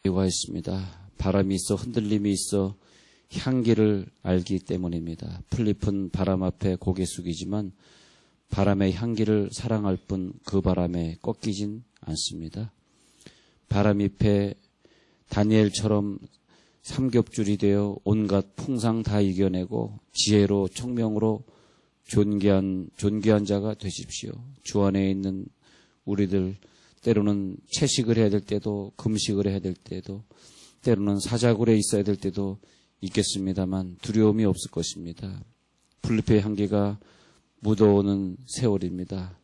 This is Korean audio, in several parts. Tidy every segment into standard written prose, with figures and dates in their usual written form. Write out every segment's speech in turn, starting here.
이유가 있습니다. 바람이 있어 흔들림이 있어 향기를 알기 때문입니다. 풀잎은 바람 앞에 고개 숙이지만 바람의 향기를 사랑할 뿐 그 바람에 꺾이진 않습니다. 바람 잎에 다니엘처럼 삼겹줄이 되어 온갖 풍상 다 이겨내고 지혜로 청명으로 존귀한 자가 되십시오. 주 안에 있는 우리들 때로는 채식을 해야 될 때도 금식을 해야 될 때도 때로는 사자굴에 있어야 될 때도 있겠습니다만 두려움이 없을 것입니다. 풀잎의 향기가 묻어오는 세월입니다.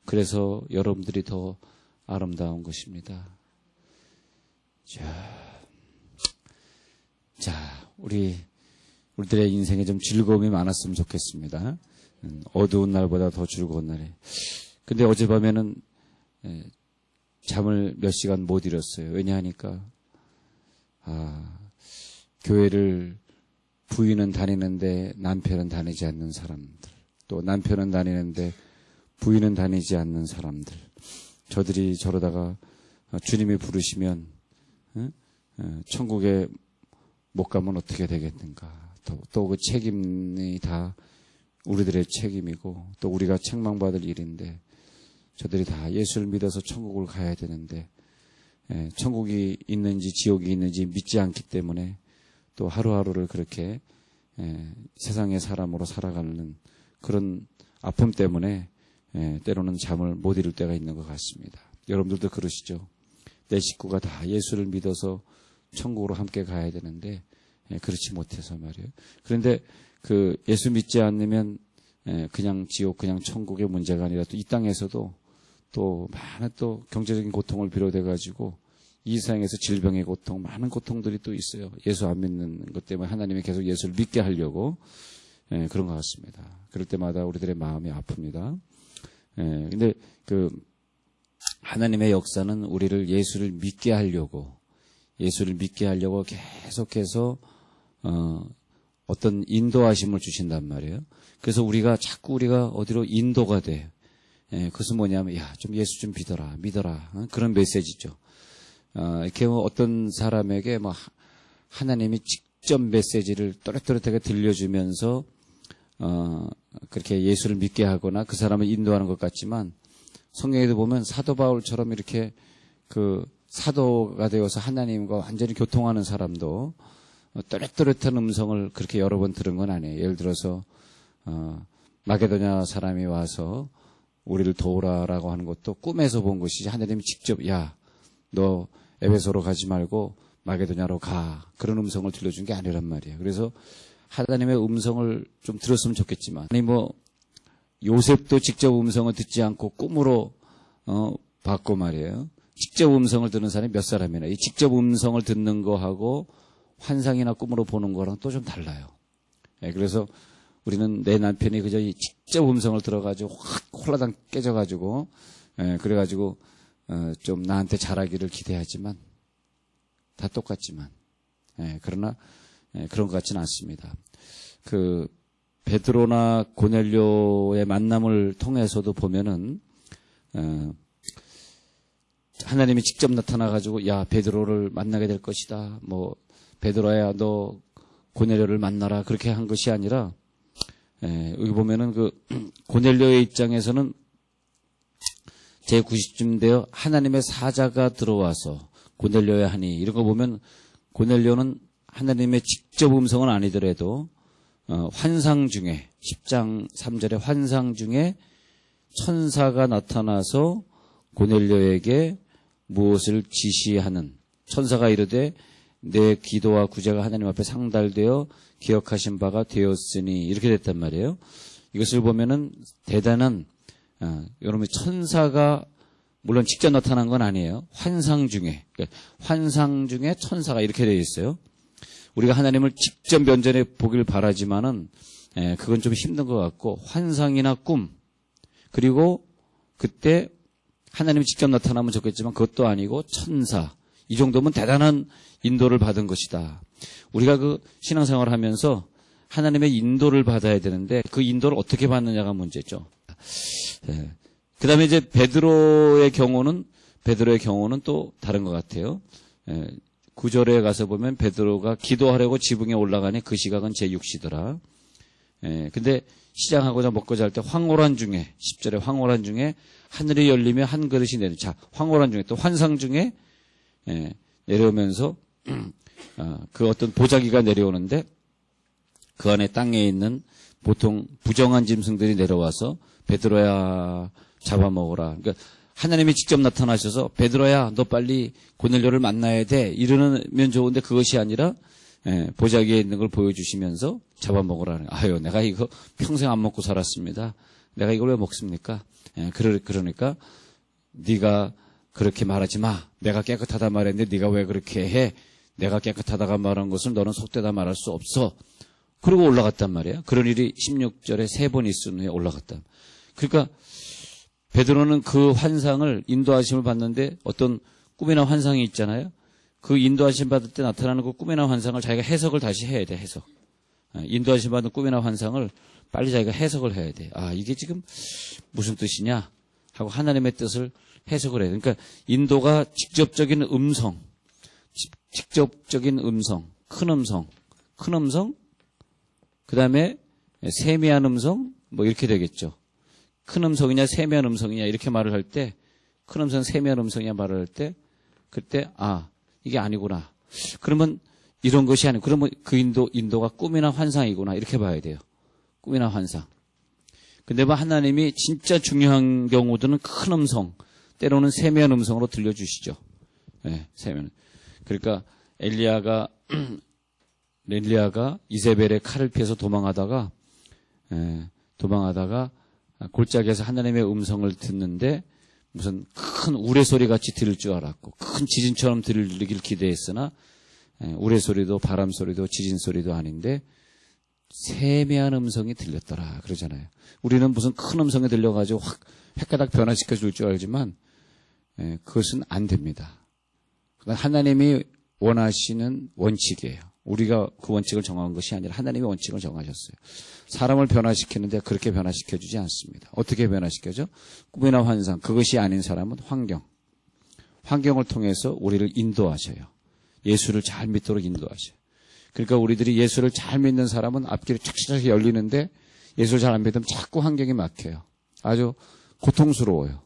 그래서 여러분들이 더 아름다운 것입니다. 자, 우리들의 인생에 좀 즐거움이 많았으면 좋겠습니다. 어두운 날보다 더 즐거운 날에. 근데 어젯밤에는 잠을 몇 시간 못 이뤘어요. 왜냐하니까 교회를 부인은 다니는데 남편은 다니지 않는 사람들, 또 남편은 다니는데 부인은 다니지 않는 사람들, 저들이 저러다가 주님이 부르시면 천국에 못 가면 어떻게 되겠는가. 또 그 책임이 다 우리들의 책임이고 또 우리가 책망받을 일인데 저들이 다 예수를 믿어서 천국을 가야 되는데 천국이 있는지 지옥이 있는지 믿지 않기 때문에 또 하루하루를 그렇게 세상의 사람으로 살아가는 그런 아픔 때문에 때로는 잠을 못 이룰 때가 있는 것 같습니다. 여러분들도 그러시죠? 내 식구가 다 예수를 믿어서 천국으로 함께 가야 되는데 그렇지 못해서 말이에요. 그런데 그 예수 믿지 않으면 그냥 지옥 그냥 천국의 문제가 아니라 또 이 땅에서도 또 많은 또 경제적인 고통을 비롯해 가지고 이 세상에서 질병의 고통, 많은 고통들이 또 있어요. 예수 안 믿는 것 때문에 하나님이 계속 예수를 믿게 하려고 그런 것 같습니다. 그럴 때마다 우리들의 마음이 아픕니다. 근데 그 하나님의 역사는 우리를 예수를 믿게 하려고 계속해서 어떤 인도하심을 주신단 말이에요. 그래서 자꾸 우리가 어디로 인도가 돼. 그것은 뭐냐면, 좀 예수 좀 믿어라. 그런 메시지죠. 이렇게 어떤 사람에게 하나님이 직접 메시지를 또렷또렷하게 들려주면서, 그렇게 예수를 믿게 하거나 그 사람을 인도하는 것 같지만, 성경에도 보면 사도 바울처럼 이렇게 그 사도가 되어서 하나님과 완전히 교통하는 사람도 또렷또렷한 음성을 그렇게 여러 번 들은 건 아니에요. 예를 들어서, 마게도냐 사람이 와서 우리를 도우라라고 하는 것도 꿈에서 본 것이지 하나님이 직접 너 에베소로 가지 말고 마게도냐로 가. 그런 음성을 들려준 게 아니란 말이에요. 그래서 하나님의 음성을 좀 들었으면 좋겠지만 아니 요셉도 직접 음성을 듣지 않고 꿈으로 받고 말이에요. 직접 음성을 듣는 사람이 몇 사람이나. 이 직접 음성을 듣는 거하고 환상이나 꿈으로 보는 거랑 또 좀 달라요. 그래서 우리는 내 남편이 그저 이 직접 음성을 들어가지고 확 홀라당 깨져가지고 그래가지고 좀 나한테 잘하기를 기대하지만 다 똑같지만 그러나 그런 것 같지는 않습니다. 그 베드로나 고넬료의 만남을 통해서도 보면은 하나님이 직접 나타나가지고 베드로를 만나게 될 것이다. 베드로야 너 고넬료를 만나라. 그렇게 한 것이 아니라 여기 보면은 그 고넬료의 입장에서는 제90쯤 되어 하나님의 사자가 들어와서 고넬료야 하니 이런 거 보면 고넬료는 하나님의 직접 음성은 아니더라도 환상 중에 10장 3절의 환상 중에 천사가 나타나서 고넬료에게 무엇을 지시하는 천사가 이르되 내 기도와 구제가 하나님 앞에 상달되어 기억하신 바가 되었으니 이렇게 됐단 말이에요. 이것을 보면은 대단한 여러분 천사가 물론 직접 나타난 건 아니에요. 환상 중에 천사가 이렇게 되어 있어요. 우리가 하나님을 직접 면전에 보길 바라지만은 그건 좀 힘든 것 같고 환상이나 꿈 그리고 그때 하나님이 직접 나타나면 좋겠지만 그것도 아니고 천사 이 정도면 대단한 인도를 받은 것이다. 우리가 그 신앙생활을 하면서 하나님의 인도를 받아야 되는데 그 인도를 어떻게 받느냐가 문제죠. 그 다음에 이제 베드로의 경우는 또 다른 것 같아요. 9절에 가서 보면 베드로가 기도하려고 지붕에 올라가니 그 시각은 제6시더라. 근데 시장하고자 먹고자 할 때 황홀한 중에 10절에 황홀한 중에 하늘이 열리며 한 그릇이 내려. 자, 황홀한 중에 또 환상 중에 내려오면서 그 어떤 보자기가 내려오는데 그 안에 땅에 있는 보통 부정한 짐승들이 내려와서 베드로야 잡아먹어라. 그러니까 하나님이 직접 나타나셔서 베드로야 너 빨리 고넬료를 만나야 돼 이러면 좋은데 그것이 아니라 보자기에 있는 걸 보여주시면서 잡아먹으라는. 아유, 내가 이거 평생 안 먹고 살았습니다. 내가 이걸 왜 먹습니까? 그러니까 네가 그렇게 말하지 마. 내가 깨끗하다 말했는데 네가 왜 그렇게 해? 내가 깨끗하다가 말한 것을 너는 속되다 말할 수 없어. 그리고 올라갔단 말이야. 그런 일이 16절에 3번 있은 후에 올라갔다. 그러니까 베드로는 그 환상을 인도하심을 받는데 어떤 꿈이나 환상이 있잖아요. 그 인도하심 받을 때 나타나는 그 꿈이나 환상을 자기가 해석을 다시 해야 돼. 해석. 인도하심 받은 꿈이나 환상을 빨리 자기가 해석을 해야 돼. 아, 이게 지금 무슨 뜻이냐 하고 하나님의 뜻을 해석을 해야 돼. 그러니까 인도가 직접적인 음성, 큰 음성, 그 다음에 세미한 음성, 뭐 이렇게 되겠죠. 큰 음성이냐 세미한 음성이냐 이렇게 말을 할 때, 큰 음성, 세미한 음성이냐 말을 할 때, 그때 이게 아니구나. 그러면 이런 것이 아니고, 그러면 그 인도가 꿈이나 환상이구나 이렇게 봐야 돼요. 꿈이나 환상. 근데 뭐 하나님이 진짜 중요한 경우들은 큰 음성, 때로는 세미한 음성으로 들려주시죠. 세미한. 그러니까 엘리야가 이세벨의 칼을 피해서 도망하다가 골짜기에서 하나님의 음성을 듣는데 무슨 큰 우레소리 같이 들을 줄 알았고 큰 지진처럼 들리길 기대했으나 우레소리도 바람소리도 지진소리도 아닌데 세미한 음성이 들렸더라 그러잖아요. 우리는 무슨 큰 음성이 들려가지고 확 획가닥 변화시켜 줄 줄 알지만 그것은 안 됩니다. 하나님이 원하시는 원칙이에요. 우리가 그 원칙을 정한 것이 아니라 하나님이 원칙을 정하셨어요. 사람을 변화시키는데 그렇게 변화시켜주지 않습니다. 어떻게 변화시켜줘? 꿈이나 환상, 그것이 아닌 사람은 환경을 통해서 우리를 인도하셔요. 예수를 잘 믿도록 인도하셔요. 그러니까 우리들이 예수를 잘 믿는 사람은 앞길이 착착 열리는데 예수를 잘 안 믿으면 자꾸 환경이 막혀요. 아주 고통스러워요.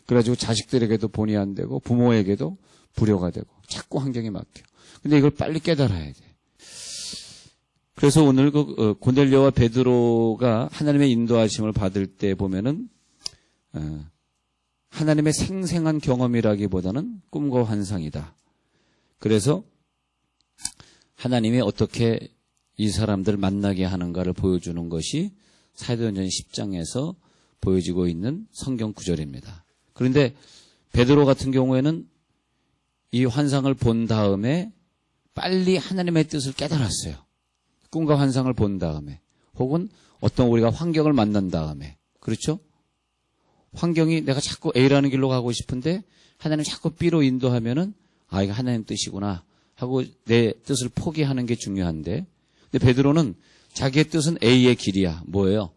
그래가지고 자식들에게도 본의 안 되고 부모에게도 불효가 되고 자꾸 환경이 막혀. 근데 이걸 빨리 깨달아야 돼. 그래서 오늘 그 고넬료와 베드로가 하나님의 인도하심을 받을 때 보면은 하나님의 생생한 경험이라기보다는 꿈과 환상이다. 그래서 하나님이 어떻게 이 사람들을 만나게 하는가를 보여주는 것이 사도행전 10장에서 보여지고 있는 성경 구절입니다. 그런데 베드로 같은 경우에는 이 환상을 본 다음에 빨리 하나님의 뜻을 깨달았어요. 꿈과 환상을 본 다음에 혹은 어떤 우리가 환경을 만난 다음에 그렇죠? 환경이 내가 자꾸 A라는 길로 가고 싶은데 하나님 자꾸 B로 인도하면은 이거 하나님 뜻이구나 하고 내 뜻을 포기하는 게 중요한데 근데 베드로는 자기의 뜻은 A의 길이야. 뭐예요?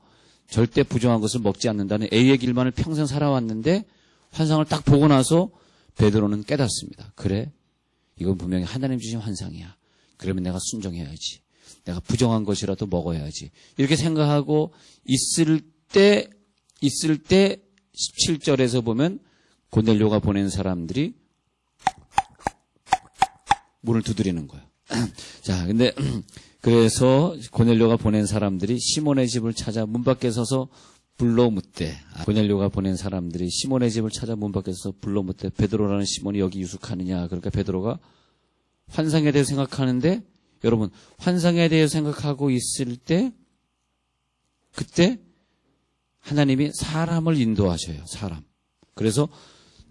절대 부정한 것을 먹지 않는다는 A의 길만을 평생 살아왔는데 환상을 딱 보고 나서 베드로는 깨닫습니다. 그래? 이건 분명히 하나님 주신 환상이야. 그러면 내가 순종해야지. 내가 부정한 것이라도 먹어야지. 이렇게 생각하고 있을 때 17절에서 보면 고넬료가 보낸 사람들이 문을 두드리는 거예요. 자, 근데 그래서 고넬료가 보낸 사람들이 시몬의 집을 찾아 문 밖에 서서 불러 묻되 고넬료가 보낸 사람들이 시몬의 집을 찾아 문 밖에서 불러 묻되 베드로라는 시몬이 여기 유숙하느냐. 그러니까 베드로가 환상에 대해 생각하는데 여러분 환상에 대해 생각하고 있을 때 그때 하나님이 사람을 인도하셔요. 사람. 그래서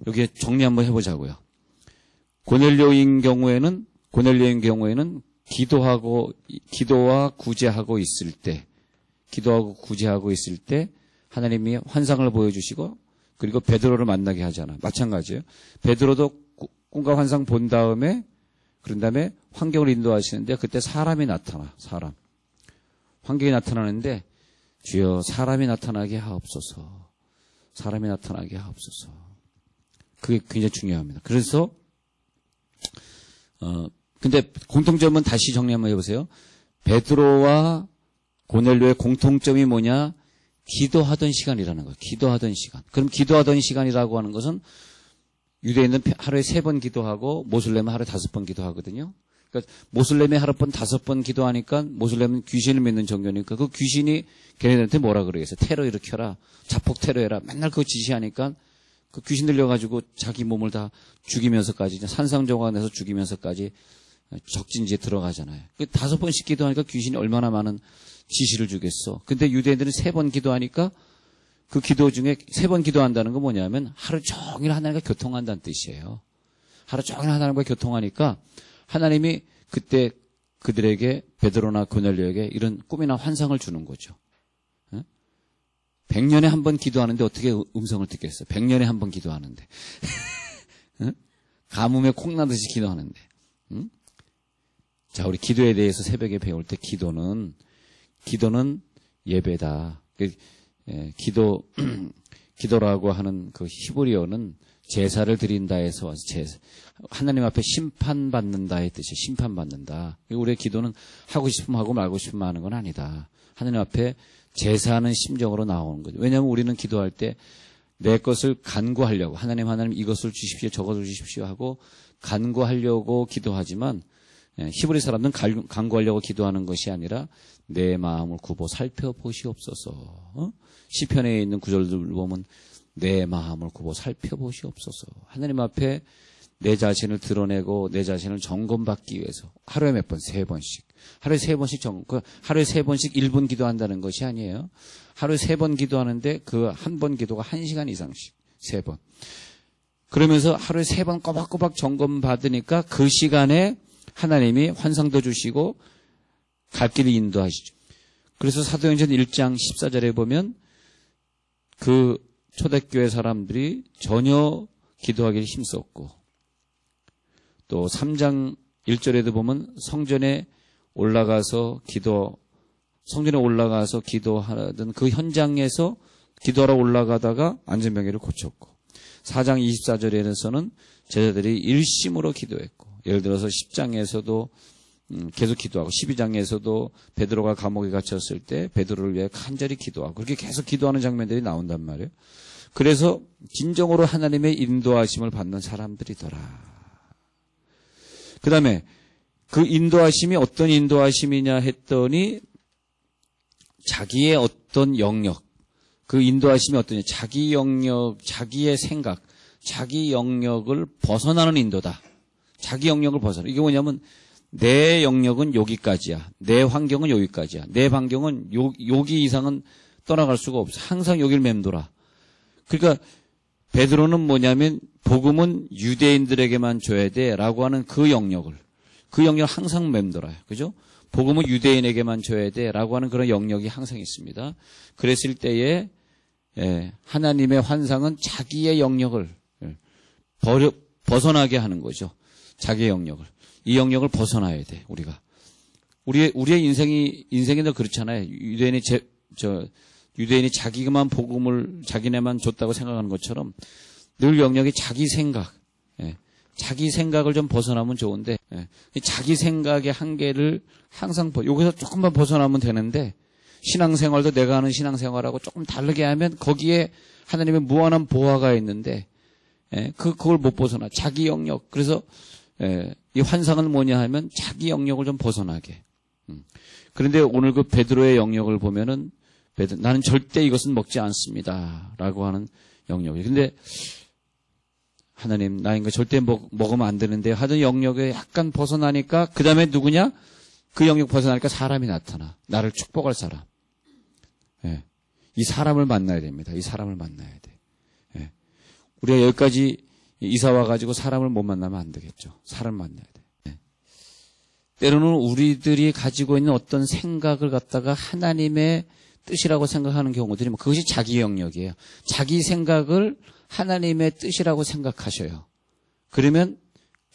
여기에 정리 한번 해보자고요. 고넬료인 경우에는 기도와 구제하고 있을 때 하나님이 환상을 보여주시고 그리고 베드로를 만나게 하잖아. 마찬가지예요. 베드로도 꿈과 환상 본 다음에 그런 다음에 환경을 인도하시는데 그때 사람이 나타나. 환경이 나타나는데 주여 사람이 나타나게 하옵소서. 그게 굉장히 중요합니다. 그래서 근데 공통점은 다시 정리 한번 해보세요. 베드로와 고넬료의 공통점이 뭐냐? 기도하던 시간이라는 거예요. 기도하던 시간. 그럼 기도하던 시간이라고 하는 것은 유대인은 하루에 3번 기도하고 모슬렘은 하루에 5번 기도하거든요. 그러니까 모슬렘이 하루에 5번 기도하니까 모슬렘은 귀신을 믿는 종교니까 그 귀신이 걔네들한테 뭐라 그러겠어요? 테러 일으켜라. 자폭 테러해라. 맨날 그거 지시하니까 그 귀신 들려가지고 자기 몸을 다 죽이면서까지 산상정화내서 죽이면서까지 적진지에 들어가잖아요. 5번씩 기도하니까 귀신이 얼마나 많은 지시를 주겠어. 근데 유대인들은 3번 기도하니까 그 기도 중에 3번 기도한다는 건 뭐냐면 하루 종일 하나님과 교통한다는 뜻이에요. 하루 종일 하나님과 교통하니까 하나님이 그때 그들에게 베드로나 고넬료에게 이런 꿈이나 환상을 주는 거죠. 100년에 한 번 기도하는데 어떻게 음성을 듣겠어? 100년에 한 번 기도하는데. 가뭄에 콩나듯이 기도하는데. 자, 우리 기도에 대해서 새벽에 배울 때 기도는 예배다. 기도라고 하는 그 히브리어는 제사를 드린다에서 와서 하나님 앞에 심판받는다의 뜻이에요. 심판받는다. 우리의 기도는 하고 싶으면 하고 말고 싶으면 하는 건 아니다. 하나님 앞에 제사하는 심정으로 나오는 거죠. 왜냐하면 우리는 기도할 때 내 것을 간구하려고 하나님 이것을 주십시오 저것을 주십시오 하고 간구하려고 기도하지만 히브리 사람들은 간구하려고 기도하는 것이 아니라 내 마음을 굽어 살펴보시옵소서. 시편에 있는 구절들 보면 내 마음을 굽어 살펴보시옵소서. 하나님 앞에 내 자신을 드러내고 내 자신을 점검받기 위해서 하루에 몇 번? 3번씩. 하루에 3번씩 하루에 3번씩 1분 기도한다는 것이 아니에요. 하루에 3번 기도하는데 그 한 번 기도가 1시간 이상씩 3번. 그러면서 하루에 3번 꼬박꼬박 점검받으니까 그 시간에 하나님이 환상도 주시고 갈 길을 인도하시죠. 그래서 사도행전 1장 14절에 보면 그 초대교회 사람들이 전혀 기도하기를 힘썼고 또 3장 1절에도 보면 성전에 올라가서 기도하던 그 현장에서 기도하러 올라가다가 안전병기를 고쳤고 4장 24절에서는 제자들이 일심으로 기도했고 예를 들어서 10장에서도 계속 기도하고 12장에서도 베드로가 감옥에 갇혔을 때 베드로를 위해 간절히 기도하고 그렇게 계속 기도하는 장면들이 나온단 말이에요. 그래서 진정으로 하나님의 인도하심을 받는 사람들이더라. 그 다음에 그 인도하심이 어떤 인도하심이냐 했더니 자기의 어떤 영역, 그 인도하심이 어떠냐, 자기 영역, 자기의 생각, 자기 영역을 벗어나는 인도다. 자기 영역을 벗어나. 이게 뭐냐면 내 영역은 여기까지야. 내 환경은 여기까지야. 내 환경은 여기 이상은 떠나갈 수가 없어. 항상 여길 맴돌아. 그러니까 베드로는 뭐냐면 복음은 유대인들에게만 줘야 돼라고 하는 그 영역을 항상 맴돌아요. 그죠? 복음은 유대인에게만 줘야 돼라고 하는 그런 영역이 항상 있습니다. 그랬을 때에 하나님의 환상은 자기의 영역을 벗어나게 하는 거죠. 자기의 영역을. 이 영역을 벗어나야 돼, 우리가. 우리의 인생이 그렇잖아요. 유대인이 자기만 복음을 자기네만 줬다고 생각하는 것처럼 늘 영역이 자기 생각, 자기 생각을 좀 벗어나면 좋은데, 자기 생각의 한계를 항상 여기서 조금만 벗어나면 되는데, 신앙생활도 내가 하는 신앙생활하고 조금 다르게 하면 거기에 하나님의 무한한 보화가 있는데, 그걸 못 벗어나. 자기 영역. 그래서, 이 환상은 뭐냐 하면 자기 영역을 좀 벗어나게. 그런데 오늘 그 베드로의 영역을 보면은, 나는 절대 이것은 먹지 않습니다. 라고 하는 영역이. 근데, 하나님, 나 이거 절대 먹으면 안 되는데 하던 영역에 약간 벗어나니까 그 다음에 누구냐? 그 영역 벗어나니까 사람이 나타나. 나를 축복할 사람. 이 사람을 만나야 됩니다. 이 사람을 만나야 돼. 우리가 여기까지 이사 와가지고 사람을 못 만나면 안 되겠죠. 사람을 만나야 돼. 때로는 우리들이 가지고 있는 어떤 생각을 갖다가 하나님의 뜻이라고 생각하는 경우들이 그것이 자기 영역이에요. 자기 생각을 하나님의 뜻이라고 생각하셔요. 그러면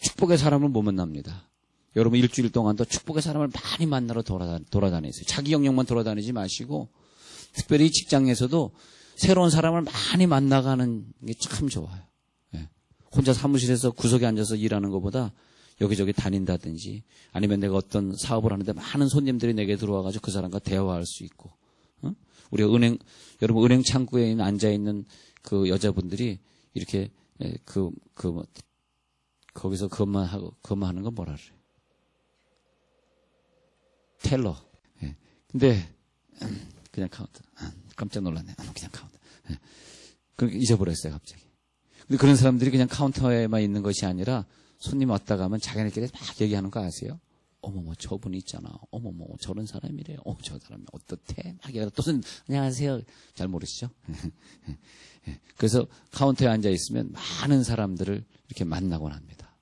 축복의 사람을 못 만납니다. 여러분 일주일 동안도 축복의 사람을 많이 만나러 돌아다니세요. 자기 영역만 돌아다니지 마시고 특별히 직장에서도 새로운 사람을 많이 만나가는 게 참 좋아요. 혼자 사무실에서 구석에 앉아서 일하는 것보다 여기저기 다닌다든지 아니면 내가 어떤 사업을 하는데 많은 손님들이 내게 들어와가지고 그 사람과 대화할 수 있고, 우리가 여러분 은행 창구에 앉아있는 그 여자분들이 이렇게 거기서 그것만 하는 건 뭐라 그래? 텔러. 예. 근데 그냥 카운터. 깜짝 놀랐네. 그냥 카운터. 예. 그럼 잊어버렸어요, 갑자기. 근데 그런 사람들이 그냥 카운터에만 있는 것이 아니라 손님 왔다 가면 자기네끼리 막 얘기하는 거 아세요? 어머머, 저분이 있잖아. 어머머, 저런 사람이래요. 저 사람이 어떻대? 막 얘기하다 또 손님, 안녕하세요. 잘 모르시죠? 그래서 카운터에 앉아 있으면 많은 사람들을 이렇게 만나곤 합니다.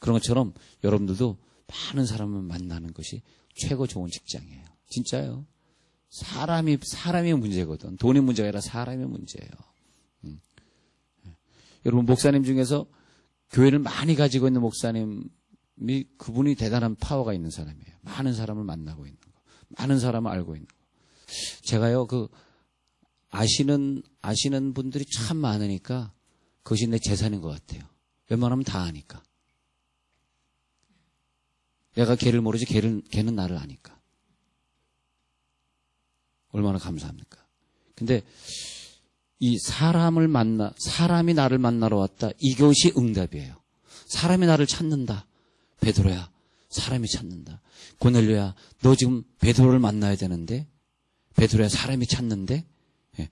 그런 것처럼 여러분들도 많은 사람을 만나는 것이 최고 좋은 직장이에요. 진짜요. 사람이 문제거든. 돈이 문제가 아니라 사람이 문제예요. 여러분, 목사님 중에서 교회를 많이 가지고 있는 목사님이 그분이 대단한 파워가 있는 사람이에요. 많은 사람을 만나고 있는 거. 많은 사람을 알고 있는 거. 제가요, 아시는 분들이 참 많으니까 그것이 내 재산인 것 같아요. 웬만하면 다 아니까. 내가 걔를 모르지 걔는 나를 아니까. 얼마나 감사합니까? 근데 이 사람이 나를 만나러 왔다. 이것이 응답이에요. 사람이 나를 찾는다. 베드로야, 사람이 찾는다. 고넬료야, 너 지금 베드로를 만나야 되는데, 베드로야, 사람이 찾는데. 예.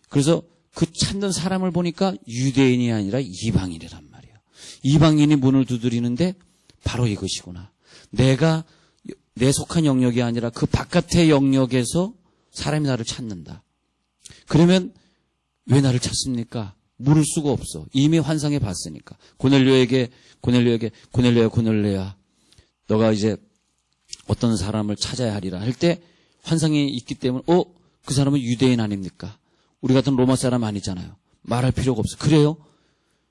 그래서 그 찾는 사람을 보니까 유대인이 아니라 이방인이란 말이에요. 이방인이 문을 두드리는데 바로 이것이구나. 내가 내 속한 영역이 아니라 그 바깥의 영역에서 사람이 나를 찾는다. 그러면 왜 나를 찾습니까? 물을 수가 없어. 이미 환상해 봤으니까. 고넬료야, 너가 이제 어떤 사람을 찾아야 하리라 할 때 환상이 있기 때문에 그 사람은 유대인 아닙니까? 우리 같은 로마 사람 아니잖아요. 말할 필요가 없어. 그래요?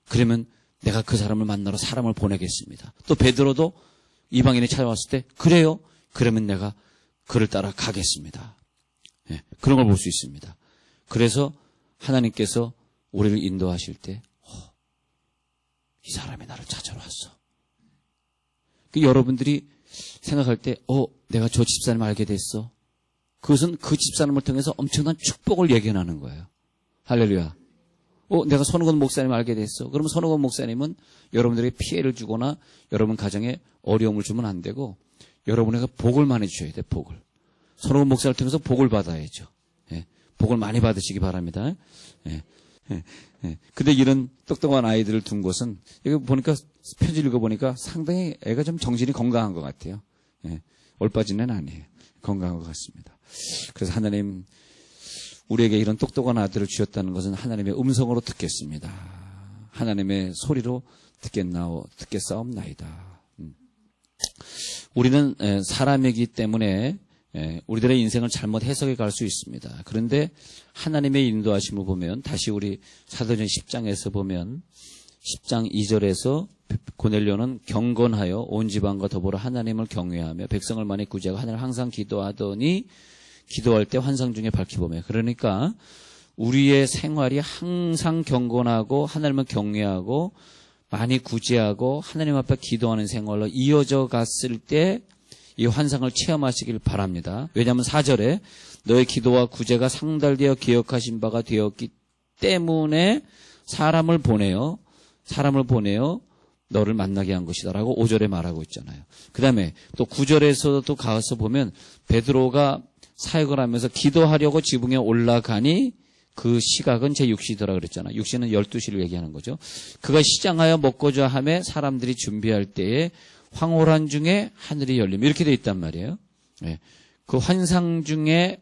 그러면 내가 그 사람을 만나러 사람을 보내겠습니다. 또 베드로도 이방인이 찾아왔을 때 그래요? 그러면 내가 그를 따라 가겠습니다. 예, 그런 걸 볼 수 있습니다. 그래서 하나님께서 우리를 인도하실 때 이 사람이 나를 찾아러 왔어. 여러분들이 생각할 때 내가 저 집사님 알게 됐어. 그것은 그 집사님을 통해서 엄청난 축복을 예견하는 거예요. 할렐루야. 내가 손흥원 목사님 알게 됐어. 그러면 손흥원 목사님은 여러분들에게 피해를 주거나 여러분 가정에 어려움을 주면 안 되고 여러분에게 복을 많이 주셔야 돼. 복을. 손흥원 목사를 통해서 복을 받아야죠. 예, 복을 많이 받으시기 바랍니다. 예, 예, 예. 근데 이런 똑똑한 아이들을 둔 곳은 여기 보니까 편지 읽어보니까 상당히 애가 좀 정신이 건강한 것 같아요. 예, 올빠진 애는 아니에요. 건강한 것 같습니다. 그래서 하나님 우리에게 이런 똑똑한 아들을 주셨다는 것은 하나님의 음성으로 듣겠습니다. 하나님의 소리로 듣겠사옵나이다. 우리는 사람이기 때문에 우리들의 인생을 잘못 해석해 갈 수 있습니다. 그런데 하나님의 인도하심을 보면 다시 우리 사도전 10장에서 보면 10장 2절에서 고넬료는 경건하여 온 지방과 더불어 하나님을 경외하며 백성을 많이 구제하고 하나님을 항상 기도하더니 기도할 때 환상 중에 밝히보며 그러니까 우리의 생활이 항상 경건하고 하나님을 경외하고 많이 구제하고 하나님 앞에 기도하는 생활로 이어져 갔을 때 이 환상을 체험하시길 바랍니다. 왜냐하면 4절에 너의 기도와 구제가 상달되어 기억하신 바가 되었기 때문에 사람을 보내어 너를 만나게 한 것이다라고 5절에 말하고 있잖아요. 그 다음에 또 9절에서도 가서 보면 베드로가 사역을 하면서 기도하려고 지붕에 올라가니 그 시각은 제6시더라 그랬잖아요. 6시는 12시를 얘기하는 거죠. 그가 시장하여 먹고자 하며 사람들이 준비할 때에 황홀한 중에 하늘이 열리며 이렇게 돼 있단 말이에요. 네. 그 환상 중에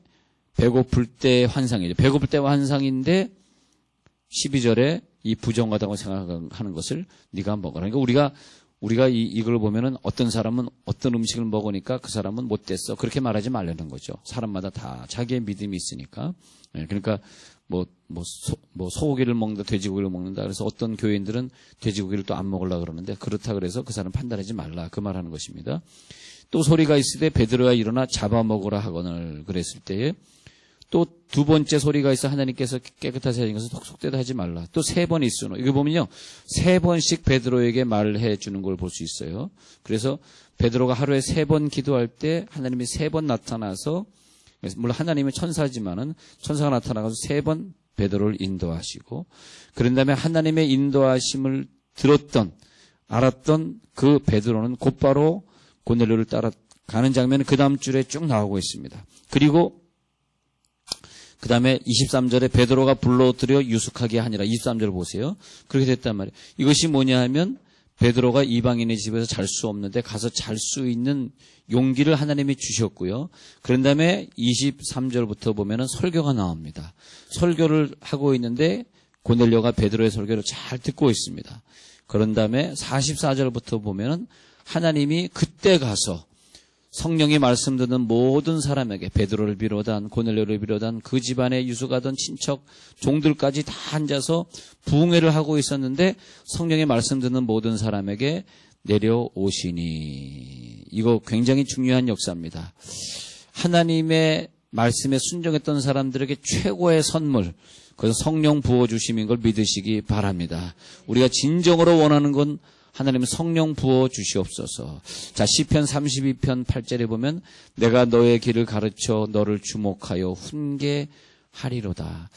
배고플 때의 환상이죠. 배고플 때의 환상인데 12절에 이 부정하다고 생각하는 것을 네가 먹어라. 그러니까 우리가 이걸 보면은 어떤 사람은 어떤 음식을 먹으니까 그 사람은 못됐어. 그렇게 말하지 말라는 거죠. 사람마다 다 자기의 믿음이 있으니까. 네. 그러니까 소고기를 먹는다, 돼지고기를 먹는다. 그래서 어떤 교인들은 돼지고기를 또 안 먹으려고 그러는데 그렇다 그래서 그 사람 판단하지 말라. 그 말하는 것입니다. 또 소리가 있을 때 베드로가 일어나 잡아먹으라 하거늘 그랬을 때에 또 두 번째 소리가 있어 하나님께서 깨끗하게 하신 것은 속되다 하지 말라. 또 세 번 있으노. 이거 보면요. 세 번씩 베드로에게 말을 해 주는 걸 볼 수 있어요. 그래서 베드로가 하루에 3번 기도할 때 하나님이 3번 나타나서, 물론 하나님은 천사지만은 천사가 나타나서 3번 베드로를 인도하시고, 그런 다음에 하나님의 인도하심을 들었던, 알았던 그 베드로는 곧바로 고넬료를 따라가는 장면이 그 다음 줄에 쭉 나오고 있습니다. 그리고 그 다음에 23절에 베드로가 불러들여 유숙하게 하니라. 23절 보세요. 그렇게 됐단 말이에요. 이것이 뭐냐 하면 베드로가 이방인의 집에서 잘 수 없는데 가서 잘 수 있는 용기를 하나님이 주셨고요. 그런 다음에 23절부터 보면은 설교가 나옵니다. 설교를 하고 있는데 고넬료가 베드로의 설교를 잘 듣고 있습니다. 그런 다음에 44절부터 보면은 하나님이 그때 가서 성령이 말씀 듣는 모든 사람에게, 베드로를 비롯한 고넬료를 비롯한 그 집안에 유숙하던 친척 종들까지 다 앉아서 부흥회를 하고 있었는데 성령의 말씀 듣는 모든 사람에게 내려오시니. 이거 굉장히 중요한 역사입니다. 하나님의 말씀에 순종했던 사람들에게 최고의 선물, 그것은 성령 부어주심인 걸 믿으시기 바랍니다. 우리가 진정으로 원하는 건 하나님은 성령 부어 주시옵소서. 자, 시편 32편 8절에 보면 내가 너의 길을 가르쳐 너를 주목하여 훈계하리로다.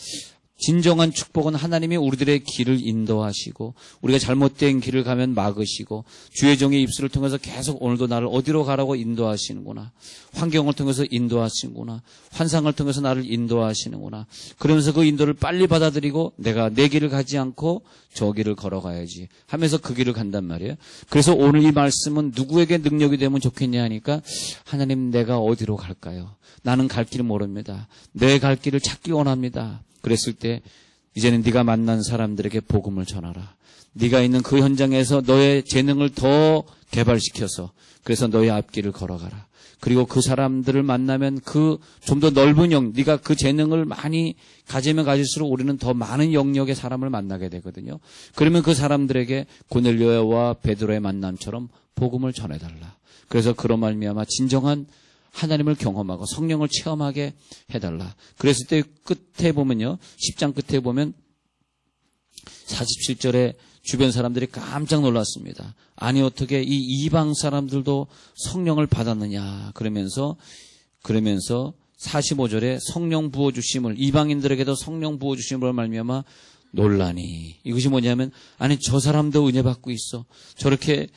진정한 축복은 하나님이 우리들의 길을 인도하시고 우리가 잘못된 길을 가면 막으시고 주의 종의 입술을 통해서 계속 오늘도 나를 어디로 가라고 인도하시는구나. 환경을 통해서 인도하시는구나. 환상을 통해서 나를 인도하시는구나. 그러면서 그 인도를 빨리 받아들이고 내가 내 길을 가지 않고 저 길을 걸어가야지 하면서 그 길을 간단 말이에요. 그래서 오늘 이 말씀은 누구에게 능력이 되면 좋겠냐 하니까 하나님 내가 어디로 갈까요? 나는 갈 길을 모릅니다. 내 갈 길을 찾기 원합니다. 그랬을 때 이제는 네가 만난 사람들에게 복음을 전하라. 네가 있는 그 현장에서 너의 재능을 더 개발시켜서 그래서 너의 앞길을 걸어가라. 그리고 그 사람들을 만나면 그 좀 더 넓은 네가 그 재능을 많이 가지면 가질수록 우리는 더 많은 영역의 사람을 만나게 되거든요. 그러면 그 사람들에게 고넬료와 베드로의 만남처럼 복음을 전해달라. 그래서 그런 말미암아 진정한 하나님을 경험하고 성령을 체험하게 해달라. 그랬을 때 끝에 보면요. 10장 끝에 보면 47절에 주변 사람들이 깜짝 놀랐습니다. 아니 어떻게 이 이방 사람들도 성령을 받았느냐. 그러면서 45절에 성령 부어주심을 이방인들에게도 성령 부어주심을 말미암아 논란이. 이것이 뭐냐면 아니 저 사람도 은혜 받고 있어. 저렇게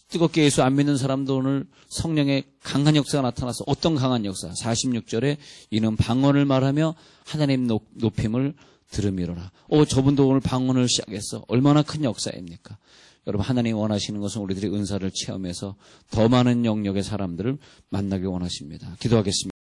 뜨겁게 예수 안 믿는 사람도 오늘 성령의 강한 역사가 나타나서 어떤 강한 역사. 46절에 이는 방언을 말하며 하나님 높임을 들음이로라. 저분도 오늘 방언을 시작했어. 얼마나 큰 역사입니까? 여러분 하나님이 원하시는 것은 우리들이 은사를 체험해서 더 많은 영역의 사람들을 만나기 원하십니다. 기도하겠습니다.